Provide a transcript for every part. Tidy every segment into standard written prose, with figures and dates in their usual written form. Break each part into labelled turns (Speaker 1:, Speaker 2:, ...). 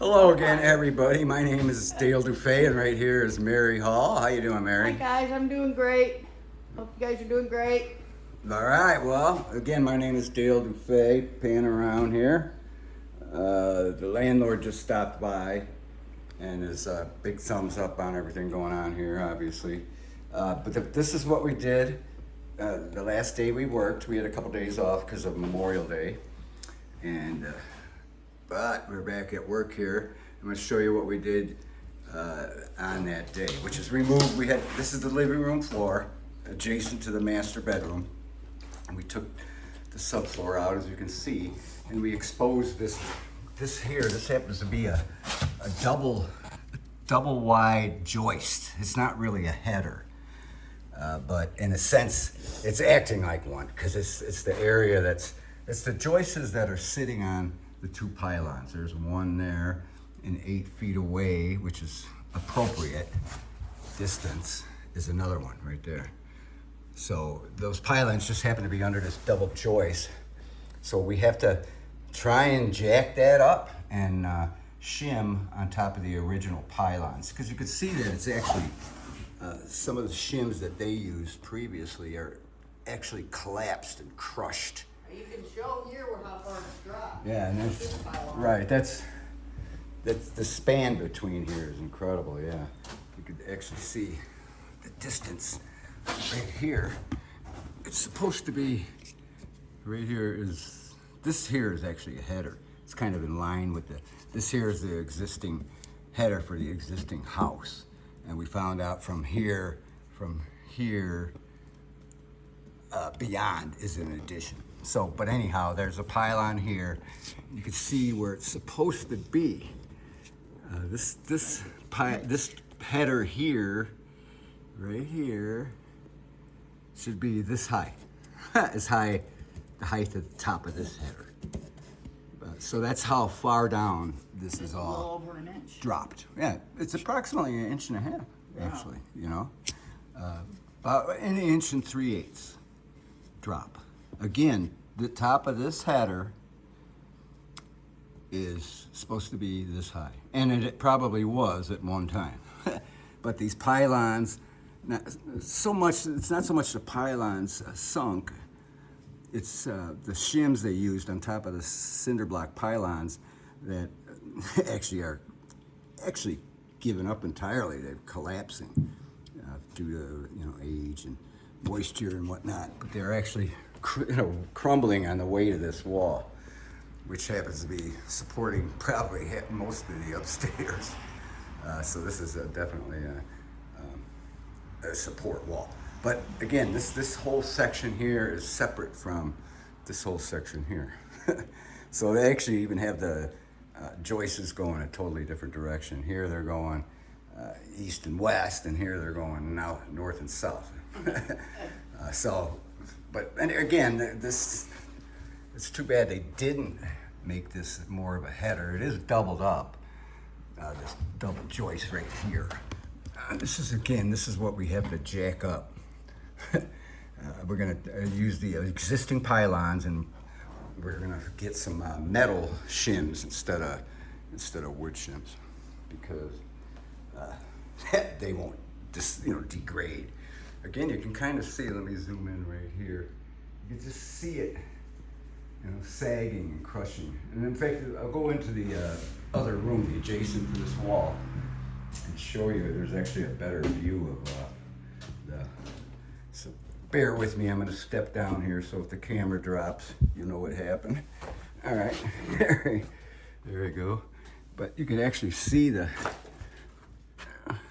Speaker 1: Hello again, everybody. My name is Dale DuFay, and right here is Mary Hall. How you doing, Mary?
Speaker 2: Hi guys, I'm doing great. Hope you guys are doing great.
Speaker 1: All right. Well, again, my name is Dale DuFay. Pan around here. The landlord just stopped by, and is big thumbs up on everything going on here, obviously. This is what we did. The last day we worked, we had a couple days off because of Memorial Day, and but we're back at work here. I'm going to show you what we did on that day, which is remove. This is the living room floor adjacent to the master bedroom, and we took the subfloor out, as you can see, and we exposed this here. This happens to be a double wide joist. It's not really a header, but in a sense, it's acting like one because it's the area it's the joists that are sitting on the two pylons. There's one there and 8 feet away, which is appropriate distance, is another one right there. So those pylons just happen to be under this double joist. So we have to try and jack that up and shim on top of the original pylons, because you can see that it's actually some of the shims that they used previously are actually collapsed and crushed.
Speaker 2: You can show here how far it's dropped.
Speaker 1: Yeah, and that's right. That's the span between here is incredible. Yeah, you could actually see the distance right here. It's supposed to be right here. This here is actually a header. It's kind of in line with this here is the existing header for the existing house, and we found out from here beyond is an addition. So, but anyhow, there's a pylon here. You can see where it's supposed to be. This header here, right here, should be this high, the height at the top of this header. So that's how far down this is all
Speaker 2: a little over an inch.
Speaker 1: Dropped. Yeah, it's approximately 1.5 inches, actually. You know, about 1 3/8 inches drop. Again, the top of this header is supposed to be this high, and it probably was at one time. But these pylons, it's not so much the pylons sunk, it's the shims they used on top of the cinder block pylons that are actually giving up entirely. They're collapsing due to age and moisture and whatnot, but they're actually crumbling on the way to this wall, which happens to be supporting probably most of the upstairs. So this is definitely a support wall. But again, this whole section here is separate from this whole section here. So they actually even have the joists going a totally different direction. Here they're going east and west, and here they're going north and south. And again, it's too bad they didn't make this more of a header. It is doubled up, this double joist right here. This is what we have to jack up. We're gonna use the existing pylons, and we're gonna get some metal shims instead of wood shims, because they won't degrade. Again, you can kind of see, let me zoom in right here. You can just see it, sagging and crushing. And in fact, I'll go into the other room adjacent to this wall and show you. There's actually a better view of so bear with me, I'm gonna step down here, so if the camera drops, you know what happened. All right, there we go. But you can actually see there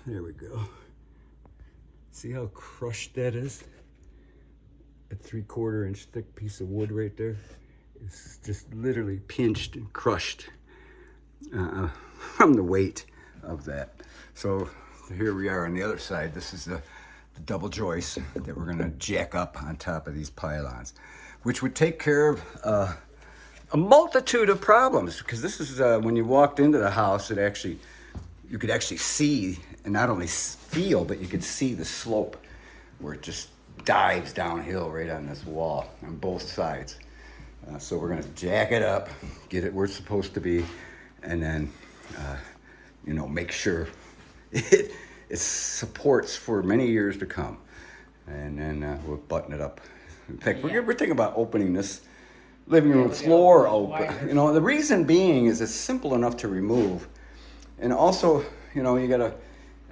Speaker 1: we go. See how crushed that is? A 3/4 inch thick piece of wood right there. It's just literally pinched and crushed from the weight of that. So here we are on the other side. This is the double joist that we're gonna jack up on top of these pylons, which would take care of a multitude of problems, because this is when you walked into the house, you could actually see, and not only feel, but you could see the slope where it just dives downhill right on this wall on both sides. So we're gonna jack it up, get it where it's supposed to be, and then make sure it supports for many years to come. And then we'll button it up. In fact, we're thinking about opening this living room floor open. The reason being is it's simple enough to remove. And also, we got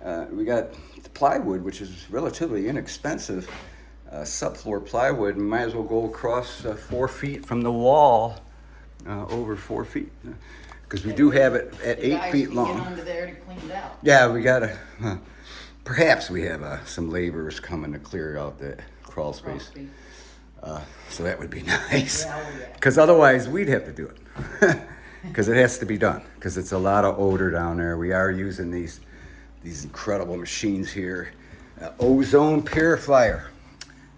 Speaker 1: the plywood, which is relatively inexpensive, subfloor plywood. And might as well go across 4 feet from the wall, over 4 feet. Because we do have it at 8 feet long.
Speaker 2: Get under there to clean it out.
Speaker 1: Yeah, we gotta. Perhaps we have some laborers coming to clear out the crawl space. So that would be nice. Because otherwise we'd have to do it. Because it has to be done. Because it's a lot of odor down there. We are using these incredible machines here. Ozone purifier.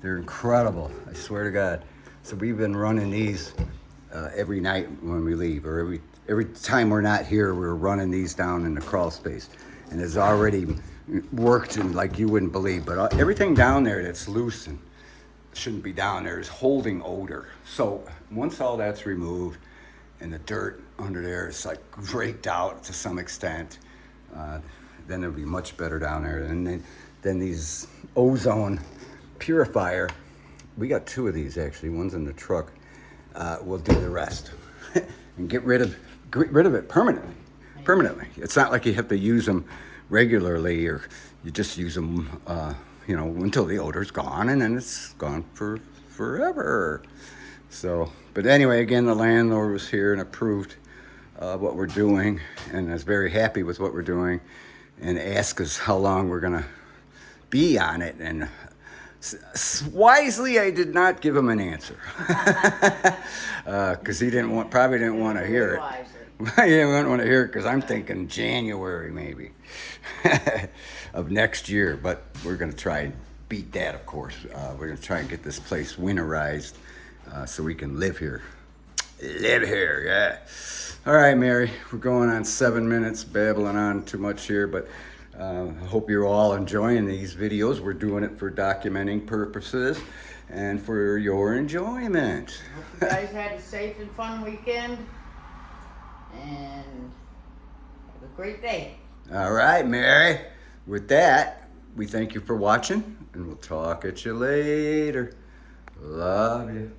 Speaker 1: They're incredible. I swear to God. So we've been running these every night when we leave, or every time we're not here, we're running these down in the crawl space, and it's already worked and like you wouldn't believe. But everything down there that's loose and shouldn't be down there is holding odor. So once all that's removed and the dirt under there is like raked out to some extent, then it'll be much better down there. And then these ozone purifier, we got 2 of these actually. One's in the truck. We'll do the rest and get rid of it permanently. It's not like you have to use them regularly, or you just use them, until the odor's gone, and then it's gone for forever. So, but anyway, again, the landlord was here and approved what we're doing, and is very happy with what we're doing, and asked us how long we're gonna be on it, and wisely, I did not give him an answer, because he probably didn't want to hear it. He didn't want to hear it because I'm thinking January maybe of next year. But we're going to try and beat that, of course. We're going to try and get this place winterized so we can live here. Yeah. All right, Mary. We're going on 7 minutes, babbling on too much here, but. I hope you're all enjoying these videos. We're doing it for documenting purposes and for your enjoyment.
Speaker 2: Hope you guys had a safe and fun weekend, and have a great day.
Speaker 1: All right, Mary. With that, we thank you for watching, and we'll talk at you later. Love you.